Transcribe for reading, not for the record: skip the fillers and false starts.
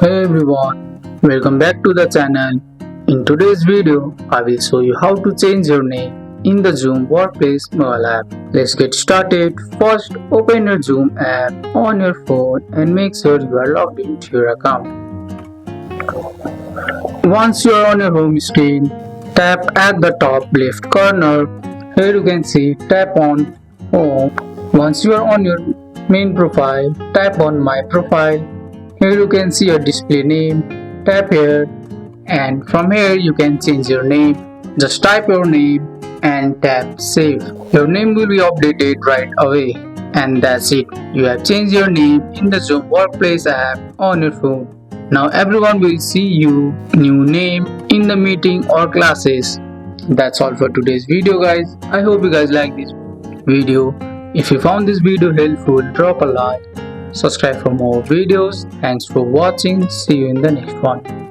Hey everyone, welcome back to the channel. In today's video, I will show you how to change your name in the Zoom Workplace mobile app. Let's get started. First, open your Zoom app on your phone and make sure you are logged into your account. Once you are on your home screen, tap at the top left corner. Here you can see tap on Home. Once you are on your main profile, tap on My Profile. Here you can see your display name, tap here, and from here you can change your name. Just type your name and tap save. Your name will be updated right away. And that's it. You have changed your name in the Zoom Workplace app on your phone. Now everyone will see you new name in the meeting or classes. That's all for today's video guys. I hope you guys like this video. If you found this video helpful, drop a like. Subscribe for more videos. Thanks for watching. See you in the next one.